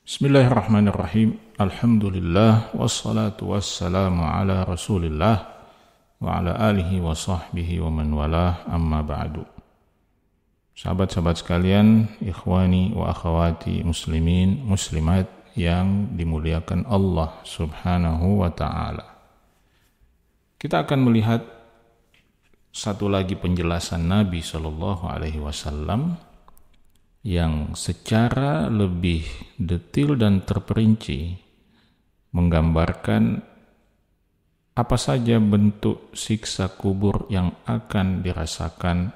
Bismillahirrahmanirrahim. Alhamdulillah wassalatu wassalamu ala Rasulillah wa ala alihi wa sahbihi wa man walah, amma ba'du. Sahabat-sahabat sekalian, ikhwani wa akhwati muslimin muslimat yang dimuliakan Allah Subhanahu wa taala. Kita akan melihat satu lagi penjelasan Nabi sallallahu alaihi wasallam yang secara lebih detail dan terperinci menggambarkan apa saja bentuk siksa kubur yang akan dirasakan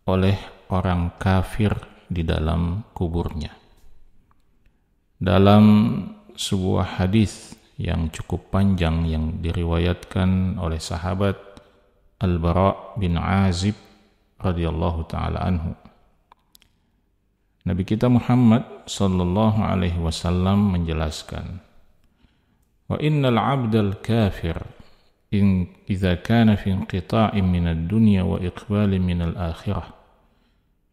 oleh orang kafir di dalam kuburnya. Dalam sebuah hadis yang cukup panjang yang diriwayatkan oleh sahabat Al-Bara' bin Azib radhiyallahu taala anhu, Nabi kita Muhammad sallallahu alaihi wasallam menjelaskan, wa innal 'abdal kafir idza kana fi inqita'in minad dunya wa iqbalin minal akhirah.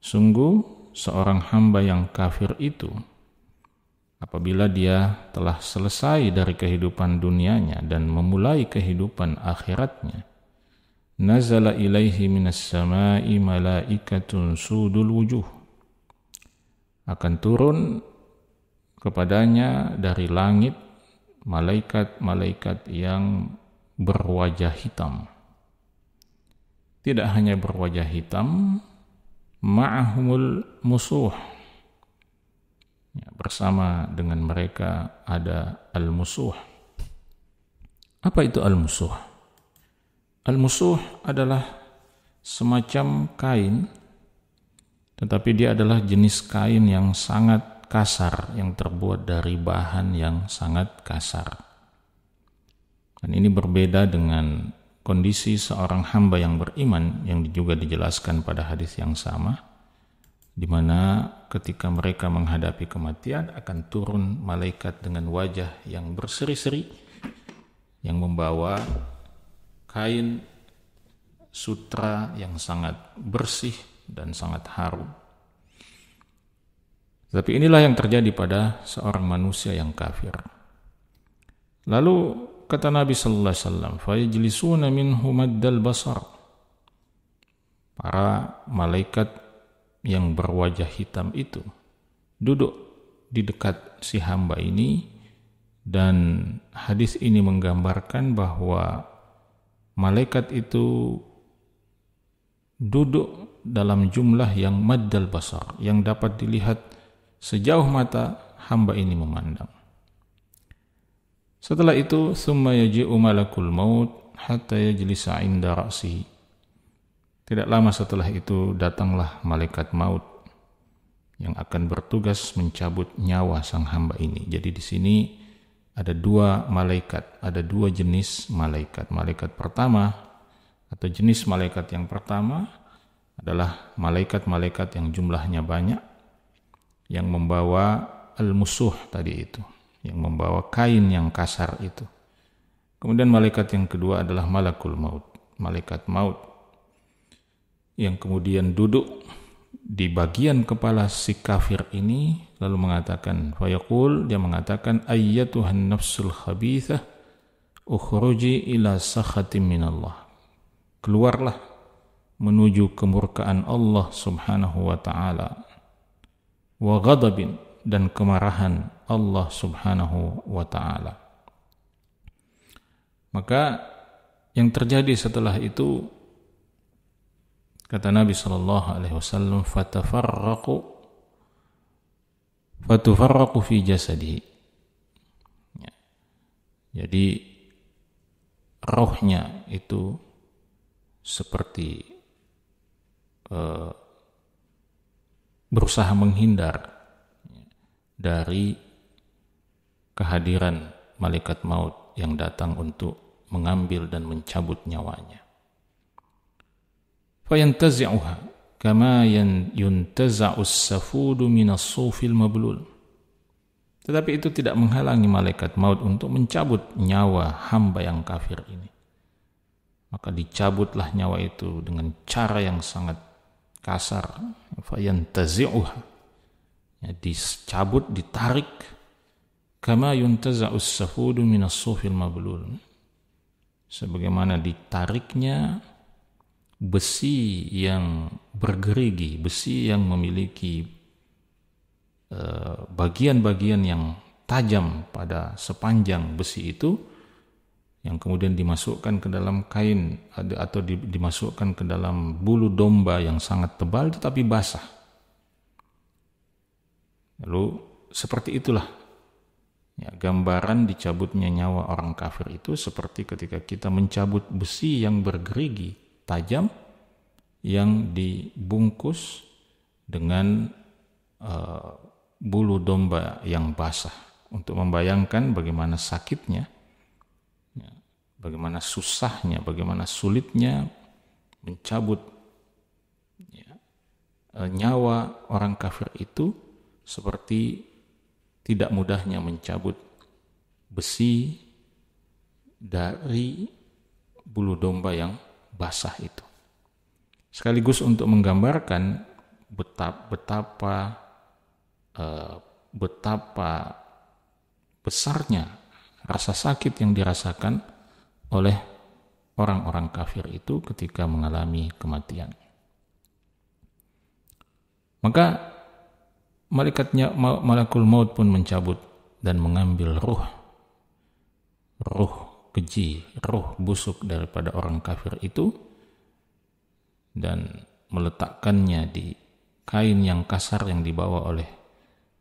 Sungguh seorang hamba yang kafir itu apabila dia telah selesai dari kehidupan dunianya dan memulai kehidupan akhiratnya, nazala ilaihi minas sama'i malaikatun sudul wujuh, akan turun kepadanya dari langit malaikat-malaikat yang berwajah hitam. Tidak hanya berwajah hitam, ma'ahumul musuh, bersama dengan mereka ada al-musuh. Apa itu al-musuh? Al-musuh adalah semacam kain, tetapi dia adalah jenis kain yang sangat kasar, yang terbuat dari bahan yang sangat kasar. Dan ini berbeda dengan kondisi seorang hamba yang beriman yang juga dijelaskan pada hadis yang sama, di mana ketika mereka menghadapi kematian akan turun malaikat dengan wajah yang berseri-seri, yang membawa kain sutra yang sangat bersih dan sangat harum. Tapi inilah yang terjadi pada seorang manusia yang kafir. Lalu kata Nabi sallallahu alaihi wasallam, fayajlisuna minhu maddal basar. Para malaikat yang berwajah hitam itu duduk di dekat si hamba ini, dan hadis ini menggambarkan bahwa malaikat itu duduk dalam jumlah yang maddal basar, yang dapat dilihat sejauh mata hamba ini memandang. Setelah itu, thumma yaji'u malakul maut hatta yajlisa 'inda ra'sihi. Tidak lama setelah itu datanglah malaikat maut yang akan bertugas mencabut nyawa sang hamba ini. Jadi di sini ada dua malaikat, ada dua jenis malaikat. Malaikat pertama atau jenis malaikat yang pertama adalah malaikat-malaikat yang jumlahnya banyak, yang membawa al-musuh tadi itu, yang membawa kain yang kasar itu. Kemudian malaikat yang kedua adalah malakul maut, malaikat maut, yang kemudian duduk di bagian kepala si kafir ini, lalu mengatakan, fayaqul, dia mengatakan, ayyatuhan nafsul khabithah ukhruji ila sakhatim minallah. Keluarlah menuju kemurkaan Allah Subhanahu wa ta'ala, wa ghadabin, dan kemarahan Allah Subhanahu wa ta'ala. Maka yang terjadi setelah itu, kata Nabi sallallahu alaihi wasallam, fatufarraqu fi jasadihi. Jadi rohnya itu seperti berusaha menghindar dari kehadiran malaikat maut yang datang untuk mengambil dan mencabut nyawanya. Fayantazi'uha kama yuntaza'us safudu minas sufil mablul. Tetapi itu tidak menghalangi malaikat maut untuk mencabut nyawa hamba yang kafir ini. Maka dicabutlah nyawa itu dengan cara yang sangat kasar. Fayantazi'uha, ya, dicabut, ditarik kama yuntaza'us safudu minas sufil mablul, sebagaimana ditariknya besi yang bergerigi, besi yang memiliki bagian-bagian yang tajam pada sepanjang besi itu, yang kemudian dimasukkan ke dalam kain atau dimasukkan ke dalam bulu domba yang sangat tebal tetapi basah. Lalu seperti itulah ya, gambaran dicabutnya nyawa orang kafir itu seperti ketika kita mencabut besi yang bergerigi tajam yang dibungkus dengan bulu domba yang basah, untuk membayangkan bagaimana sakitnya, ya, bagaimana susahnya, bagaimana sulitnya mencabut ya, nyawa orang kafir itu, seperti tidak mudahnya mencabut besi dari bulu domba yang basah itu. Sekaligus untuk menggambarkan betapa besarnya rasa sakit yang dirasakan oleh orang-orang kafir itu ketika mengalami kematian. Maka malakul maut pun mencabut dan mengambil ruh keji, ruh busuk daripada orang kafir itu, dan meletakkannya di kain yang kasar yang dibawa oleh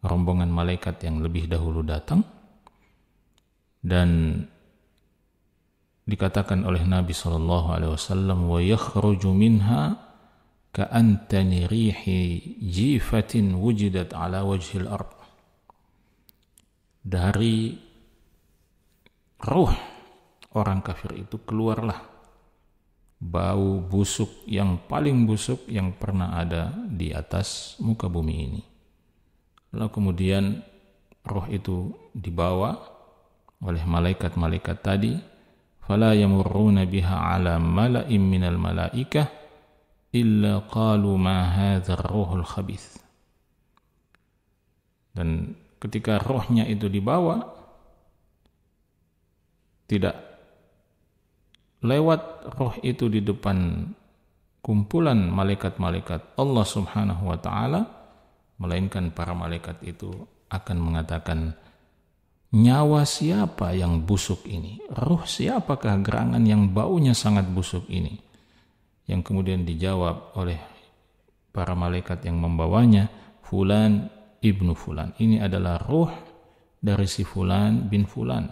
rombongan malaikat yang lebih dahulu datang. Dan dikatakan oleh Nabi SAW, wa yakhruju minha ka'antani rihi jifatin wujidat ala wajhil ard. Dari ruh orang kafir itu keluarlah bau busuk yang paling busuk yang pernah ada di atas muka bumi ini. Lalu kemudian roh itu dibawa oleh malaikat-malaikat tadi, fala yamurruna biha ala mala'im minal malaikah illa qalu ma hadzal ruhul khabith. Dan ketika rohnya itu dibawa, tidak lewat roh itu di depan kumpulan malaikat-malaikat Allah Subhanahu wa taala, melainkan para malaikat itu akan mengatakan, nyawa siapa yang busuk ini? Ruh siapakah gerangan yang baunya sangat busuk ini? Yang kemudian dijawab oleh para malaikat yang membawanya, Fulan ibnu Fulan. Ini adalah ruh dari si Fulan bin Fulan.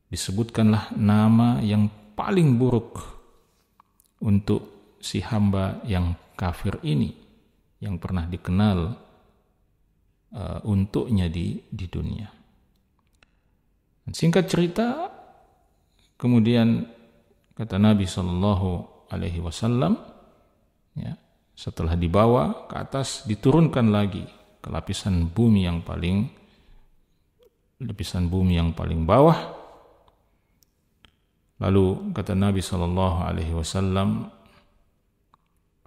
Disebutkanlah nama yang paling buruk untuk si hamba yang kafir ini, yang pernah dikenal untuknya di dunia. Singkat cerita, kemudian kata Nabi SAW, ya, setelah dibawa ke atas, diturunkan lagi ke lapisan bumi yang paling bawah. Lalu kata Nabi SAW,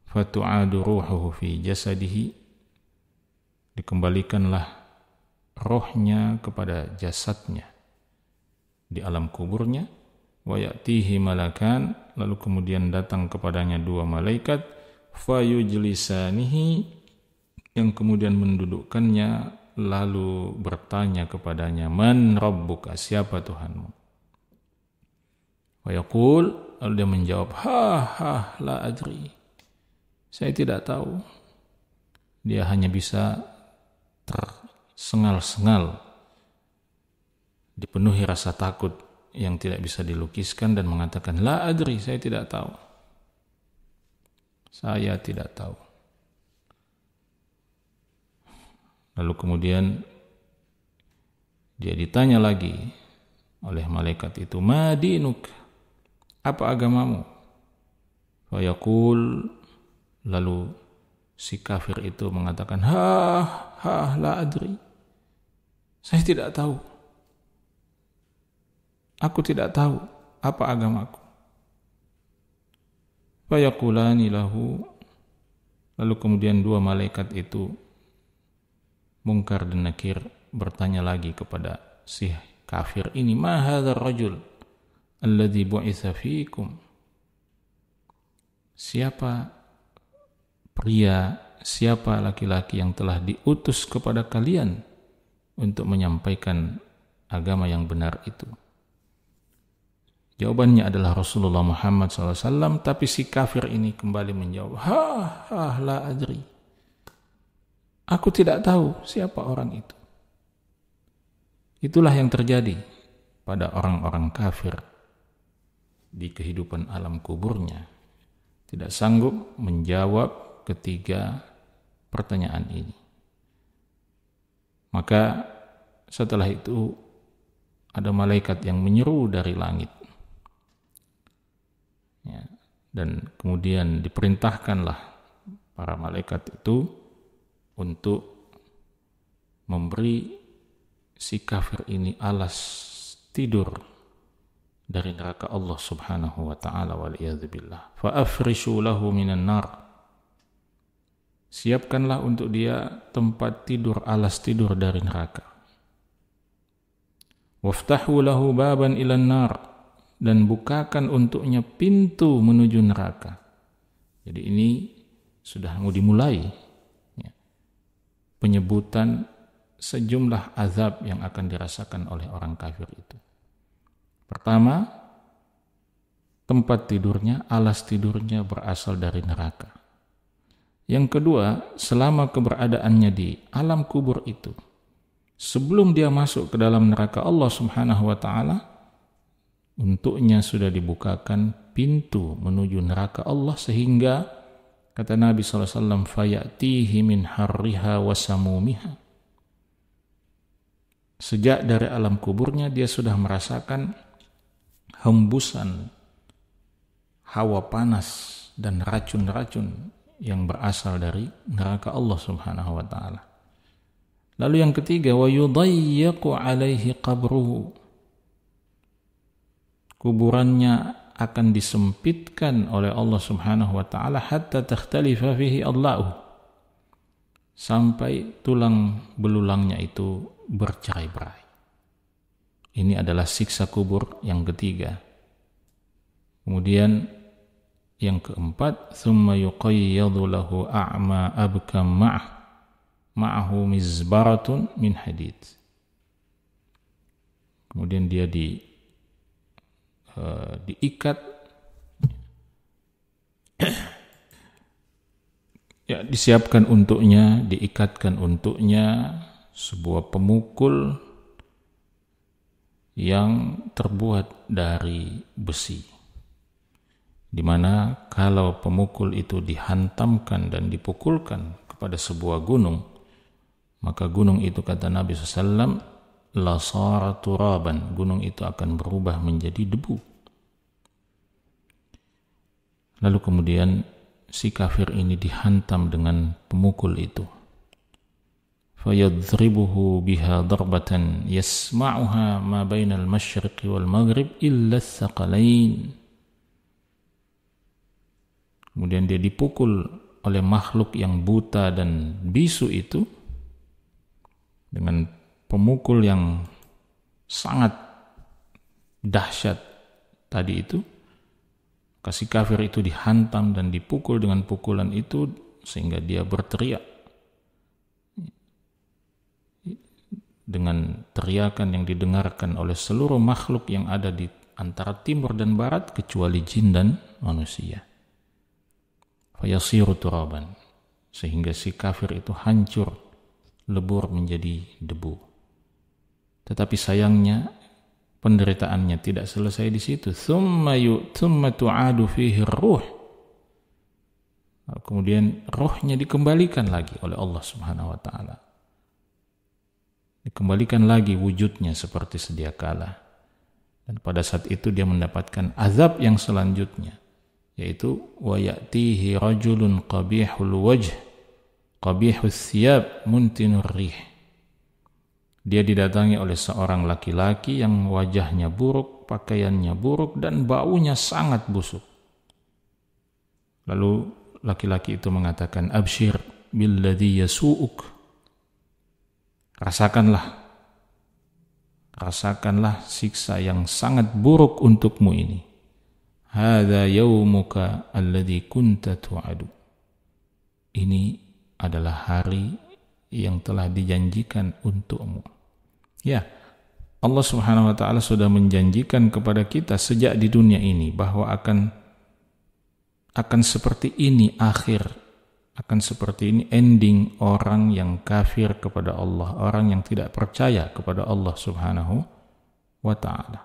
fatu'adu ruhuhu fi jasadihi, dikembalikanlah rohnya kepada jasadnya di alam kuburnya. Wa ya'tihi malakan, lalu kemudian datang kepadanya dua malaikat, fayujlisanihi, yang kemudian mendudukkannya lalu bertanya kepadanya, man rabbuka, siapa Tuhanmu? Wa yaqul, lalu dia menjawab, la adri, saya tidak tahu. Dia hanya bisa tersengal-sengal, dipenuhi rasa takut yang tidak bisa dilukiskan, dan mengatakan, la adri, saya tidak tahu. Saya tidak tahu. Lalu kemudian dia ditanya lagi oleh malaikat itu, ma dinuk, apa agamamu? Fa yaqul, lalu si kafir itu mengatakan, la adri, saya tidak tahu. Aku tidak tahu apa agamaku. Fa yaqulani lahu, lalu kemudian dua malaikat itu Munkar dan Nakir bertanya lagi kepada si kafir ini, ma hadzal rajul alladzi bu'itsa fiikum? Siapa pria, siapa laki-laki yang telah diutus kepada kalian untuk menyampaikan agama yang benar itu? Jawabannya adalah Rasulullah Muhammad SAW, tapi si kafir ini kembali menjawab, la adri. Aku tidak tahu siapa orang itu. Itulah yang terjadi pada orang-orang kafir di kehidupan alam kuburnya. Tidak sanggup menjawab ketiga pertanyaan ini. Maka setelah itu ada malaikat yang menyeru dari langit. Ya, dan kemudian diperintahkanlah para malaikat itu untuk memberi si kafir ini alas tidur dari neraka Allah Subhanahu wa taala, wal iyadzu billah. Fa afrishu lahu minan nar. Siapkanlah untuk dia tempat tidur, alas tidur dari neraka. Waftahu lahu baban ilan nar, dan bukakan untuknya pintu menuju neraka. Jadi ini sudah mau dimulai penyebutan sejumlah azab yang akan dirasakan oleh orang kafir itu. Pertama, tempat tidurnya, alas tidurnya berasal dari neraka. Yang kedua, selama keberadaannya di alam kubur itu, sebelum dia masuk ke dalam neraka Allah Subhanahu wa taala, untuknya sudah dibukakan pintu menuju neraka Allah, sehingga kata Nabi SAW, fayatihi min harriha wa samumiha. Sejak dari alam kuburnya dia sudah merasakan hembusan hawa panas dan racun-racun yang berasal dari neraka Allah Subhanahu wa taala. Lalu yang ketiga, wa yudayyaqu alaihi qabruhu. Kuburannya akan disempitkan oleh Allah Subhanahu wa taala hatta takhtalifa fihi adla'uh, sampai tulang belulangnya itu bercerai-berai. Ini adalah siksa kubur yang ketiga. Kemudian yang keempat, thumma yuqayyadu lahu a'ma abkam ma'ahu mizbaratun min hadid. Kemudian dia diikat, ya, disiapkan untuknya, diikatkan untuknya sebuah pemukul yang terbuat dari besi, di mana kalau pemukul itu dihantamkan dan dipukulkan kepada sebuah gunung, maka gunung itu, kata Nabi SAW, lasara turaban, gunung itu akan berubah menjadi debu. Lalu kemudian si kafir ini dihantam dengan pemukul itu. Fayadhribuhu biha darbatan yasma'uha ma bainal masyriqi wal maghrib illa tsaqalain. Kemudian dia dipukul oleh makhluk yang buta dan bisu itu dengan pemukul yang sangat dahsyat tadi itu. Kasih kafir itu dihantam dan dipukul dengan pukulan itu sehingga dia berteriak dengan teriakan yang didengarkan oleh seluruh makhluk yang ada di antara timur dan barat kecuali jin dan manusia. Fayasiru turaban, sehingga si kafir itu hancur, lebur menjadi debu. Tetapi sayangnya penderitaannya tidak selesai di situ. Thumma tu'adu fihi ruh. Kemudian rohnya dikembalikan lagi oleh Allah Subhanahu wa taala. Dikembalikan lagi wujudnya seperti sedia kala. Dan pada saat itu dia mendapatkan azab yang selanjutnya, yaitu wa ya'tihi rajulun qabihul wajh qabihus thiyab muntinur rih. Dia didatangi oleh seorang laki-laki yang wajahnya buruk, pakaiannya buruk, dan baunya sangat busuk. Lalu laki-laki itu mengatakan, abshir billadhi yasu'uk. rasakanlah siksa yang sangat buruk untukmu ini. Hadza yaumuka alladzi kunta tu'adu. Ini adalah hari yang telah dijanjikan untukmu. Ya, Allah Subhanahu wa taala sudah menjanjikan kepada kita sejak di dunia ini bahwa akan seperti ini akan seperti ini ending orang yang kafir kepada Allah, orang yang tidak percaya kepada Allah Subhanahu wa taala.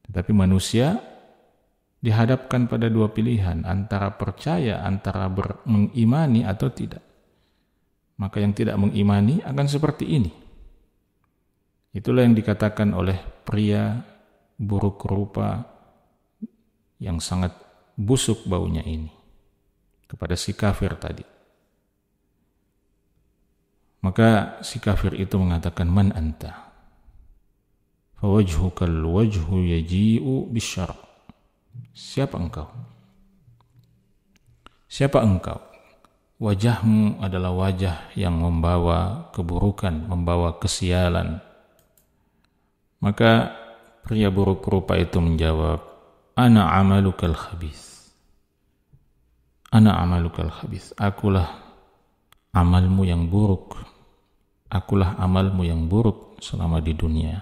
Tetapi manusia dihadapkan pada dua pilihan, antara percaya, antara mengimani atau tidak. Maka yang tidak mengimani akan seperti ini. Itulah yang dikatakan oleh pria buruk rupa yang sangat busuk baunya ini kepada si kafir tadi. Maka si kafir itu mengatakan, man anta? Fawajhukal wajhu yaji'u bisyar. Siapa engkau? Siapa engkau? Wajahmu adalah wajah yang membawa keburukan, membawa kesialan. Maka pria buruk rupa itu menjawab, ana amalukal khabith. Ana amalukal khabith. Akulah amalmu yang buruk. Akulah amalmu yang buruk selama di dunia.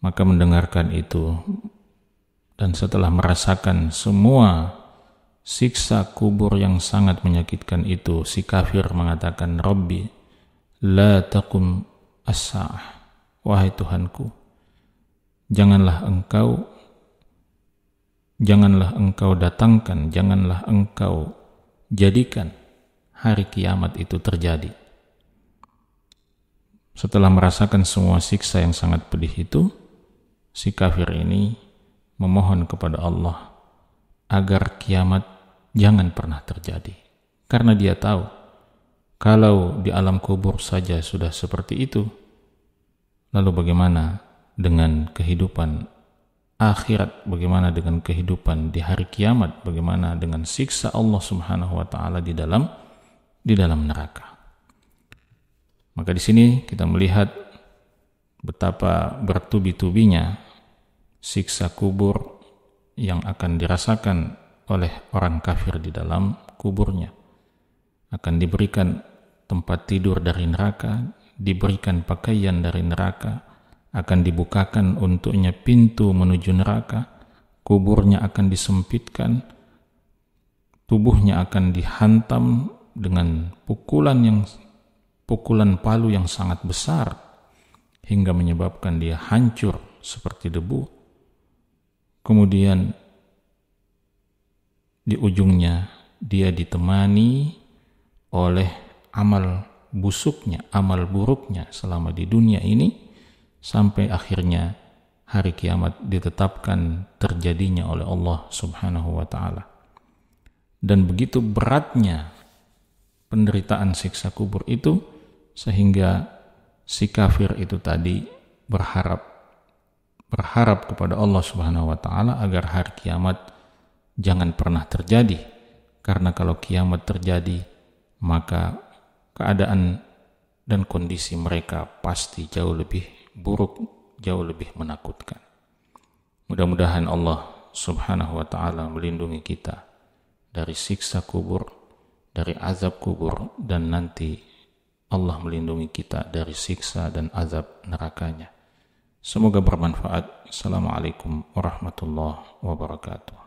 Maka mendengarkan itu dan setelah merasakan semua siksa kubur yang sangat menyakitkan itu, si kafir mengatakan, Rabbi la taqum as-sa'ah. Wahai Tuhanku, janganlah engkau datangkan, janganlah engkau jadikan hari kiamat itu terjadi. Setelah merasakan semua siksa yang sangat pedih itu, si kafir ini memohon kepada Allah agar kiamat jangan pernah terjadi. Karena dia tahu, kalau di alam kubur saja sudah seperti itu, lalu bagaimana dengan kehidupan akhirat, bagaimana dengan kehidupan di hari kiamat, bagaimana dengan siksa Allah Subhanahu wa taala di dalam neraka. Maka di sini kita melihat betapa bertubi-tubinya siksa kubur yang akan dirasakan oleh orang kafir di dalam kuburnya. Akan diberikan tempat tidur dari neraka, diberikan pakaian dari neraka, akan dibukakan untuknya pintu menuju neraka, kuburnya akan disempitkan, tubuhnya akan dihantam dengan pukulan palu yang sangat besar hingga menyebabkan dia hancur seperti debu. Kemudian di ujungnya dia ditemani oleh amal busuknya, amal buruknya selama di dunia ini, sampai akhirnya hari kiamat ditetapkan terjadinya oleh Allah Subhanahu wa taala. Dan begitu beratnya penderitaan siksa kubur itu, sehingga si kafir itu tadi berharap kepada Allah Subhanahu wa taala agar hari kiamat jangan pernah terjadi, karena kalau kiamat terjadi maka keadaan dan kondisi mereka pasti jauh lebih buruk, jauh lebih menakutkan. Mudah-mudahan Allah Subhanahu wa taala melindungi kita dari siksa kubur, dari azab kubur, dan nanti Allah melindungi kita dari siksa dan azab nerakanya. Semoga bermanfaat. Assalamualaikum warahmatullahi wabarakatuh.